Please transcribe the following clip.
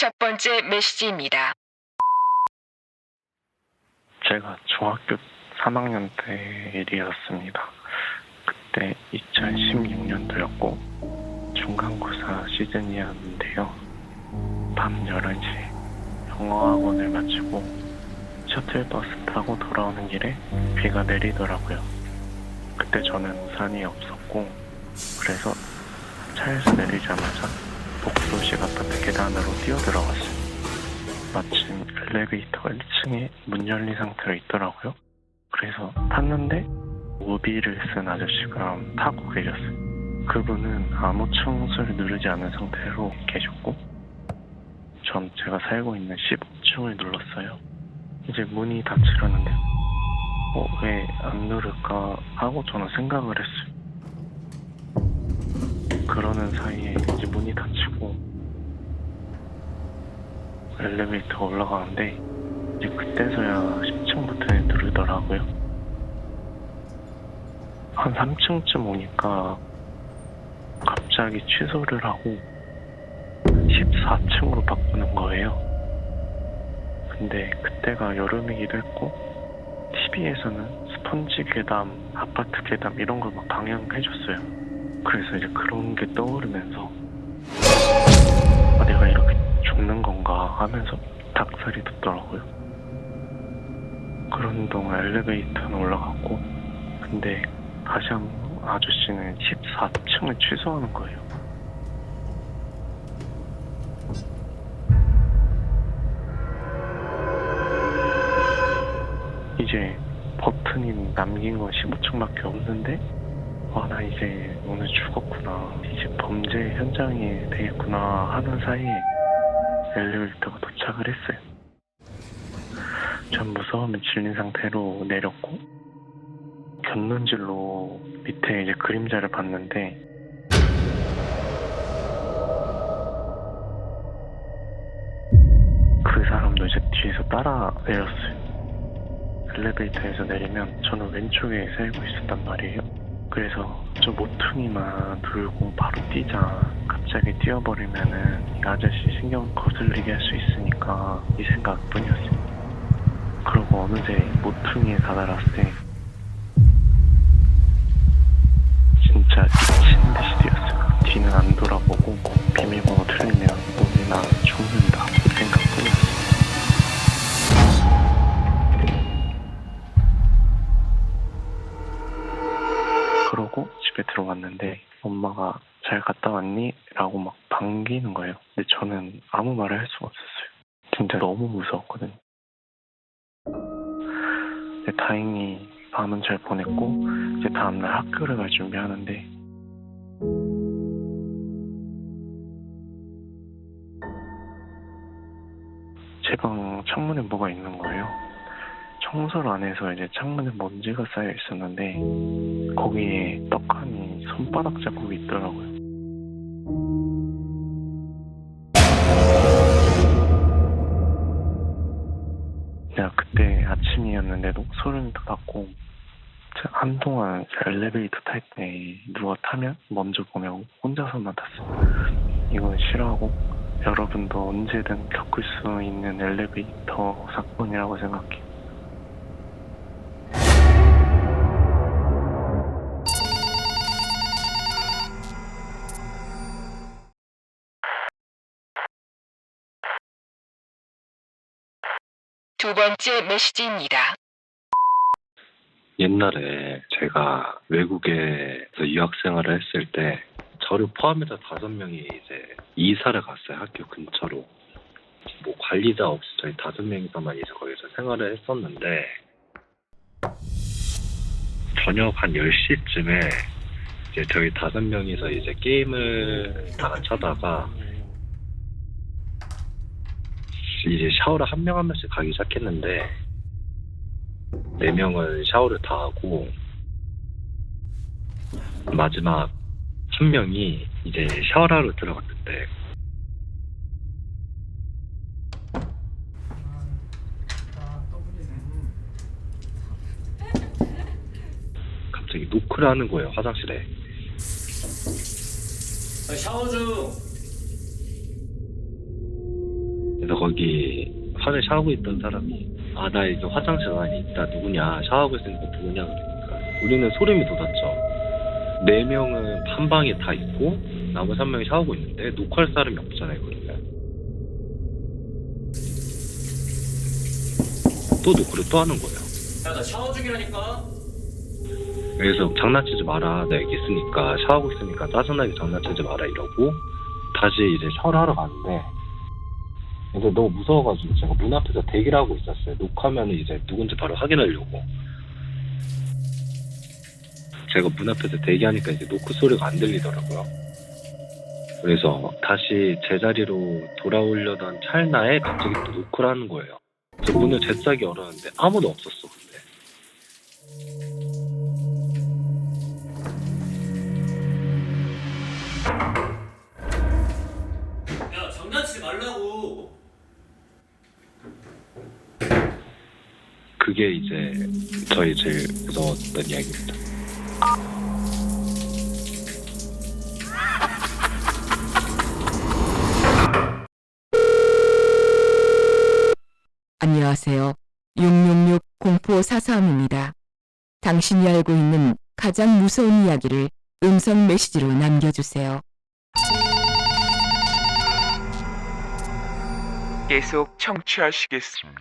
첫 번째 메시지입니다. 제가 중학교 3학년 때 일이었습니다. 그때 2016년도였고 중간고사 시즌이었는데요. 밤 11시 영어학원을 마치고 셔틀버스 타고 돌아오는 길에 비가 내리더라고요. 그때 저는 우산이 없었고 그래서 차에서 내리자마자 복도식 아파트 계단으로 뛰어들어갔어요. 마침 엘리베이터가 1층에 문 열린 상태로 있더라고요. 그래서 탔는데 우비를 쓴 아저씨가 타고 계셨어요. 그분은 아무 충수를 누르지 않은 상태로 계셨고 전 제가 살고 있는 15층을 눌렀어요. 이제 문이 닫히려는데 왜 안 누를까 하고 저는 생각을 했어요. 그러는 사이에 이제 문이 닫히고 엘리베이터가 올라가는데 이제 그때서야 10층 버튼을 누르더라고요. 한 3층쯤 오니까 갑자기 취소를 하고 14층으로 바꾸는 거예요. 근데 그때가 여름이기도 했고 TV에서는 스펀지 괴담, 아파트 괴담 이런 걸 막 방영해줬어요. 그래서 이제 그런 게 떠오르면서 내가 이렇게 죽는 건가 하면서 닭살이 돋더라고요. 그런 동안 엘리베이터는 올라갔고 근데 다시 한번 아저씨는 14층을 취소하는 거예요. 이제 버튼이 남긴 건 15층밖에 없는데 나 이제 오늘 죽었구나, 이제 범죄 현장이 되겠구나 하는 사이에 엘리베이터가 도착을 했어요. 전 무서움에 질린 상태로 내렸고 곁눈질로 밑에 이제 그림자를 봤는데 그 사람도 이제 뒤에서 따라 내렸어요. 엘리베이터에서 내리면 저는 왼쪽에 살고 있었단 말이에요. 그래서 저 모퉁이만 들고 바로 뛰자, 갑자기 뛰어버리면은 이 아저씨 신경 거슬리게 할 수 있으니까 이 생각뿐이었어요. 그러고 어느새 모퉁이에 다다랐을 때 진짜 미친 듯이 뛰었어요. 뒤는 안 돌아보고 비밀번호 틀리면 오늘 나 죽는다 이 생각뿐이었어요. 그러고 집에 들어갔는데 엄마가 잘 갔다 왔니? 라고 막 반기는 거예요. 근데 저는 아무 말을 할 수가 없었어요. 진짜 너무 무서웠거든요. 근데 다행히 밤은 잘 보냈고 이제 다음날 학교를 갈 준비하는데 제 방 창문에 뭐가 있는 거예요. 청소를 안 해서 이제 창문에 먼지가 쌓여 있었는데 거기에 떡하니 손바닥 자국이 있더라고요. 내가 그때 아침이었는데도 소름이 돋았고 한동안 엘리베이터 탈 때 누가 타면 먼저 보내고 혼자서만 탔어요. 이건 싫어하고 여러분도 언제든 겪을 수 있는 엘리베이터 사건이라고 생각해요. 두 번째 메시지입니다. 옛날에 제가 외국에서 유학생활을 했을 때 저를 포함해서 5명이 이제 이사를 갔어요. 학교 근처로. 뭐 관리자 없이 저희 5명이서만 이제 거기서 생활을 했었는데 저녁 한 10시쯤에 이제 저희 5명이서 이제 게임을 다 같이 하다가 이제 샤워를 한 명 한 명씩 가기 시작했는데 4명은 샤워를 다 하고 마지막 한 명이 이제 샤워를 하러 들어갔는데 갑자기 노크를 하는 거예요, 화장실에. 샤워 중. 그래서 거기 화장실 샤워하고 있던 사람이 아 나 이제 화장실 안에 있다 누구냐 샤워하고 있으니까 누구냐 그러니까 우리는 소름이 돋았죠. 4명은 한 방에 다 있고 나머지 1명이 샤워하고 있는데 녹화할 사람이 없잖아요. 그러면 또 녹화를 또 하는 거예요. 야, 나 샤워 중이라니까. 그래서 장난치지 마라 내가 여기 있으니까 샤워하고 있으니까 짜증나게 장난치지 마라 이러고 다시 이제 샤워를 하러 갔는데 근데 너무 무서워가지고 제가 문 앞에서 대기를 하고 있었어요. 녹화하면 이제 누군지 바로 확인하려고. 제가 문 앞에서 대기하니까 이제 노크 소리가 안 들리더라고요. 그래서 다시 제자리로 돌아오려던 찰나에 갑자기 또 노크를 하는 거예요. 그래서 문을 재싸게 열었는데 아무도 없었어. 근데 야, 장난치지 말라고. 그게 이제 저희 제일 무서웠던 이야기입니다. 안녕하세요. 666 공포443입니다. 당신이 알고 있는 가장 무서운 이야기를 음성 메시지로 남겨주세요. 계속 청취하시겠습니까?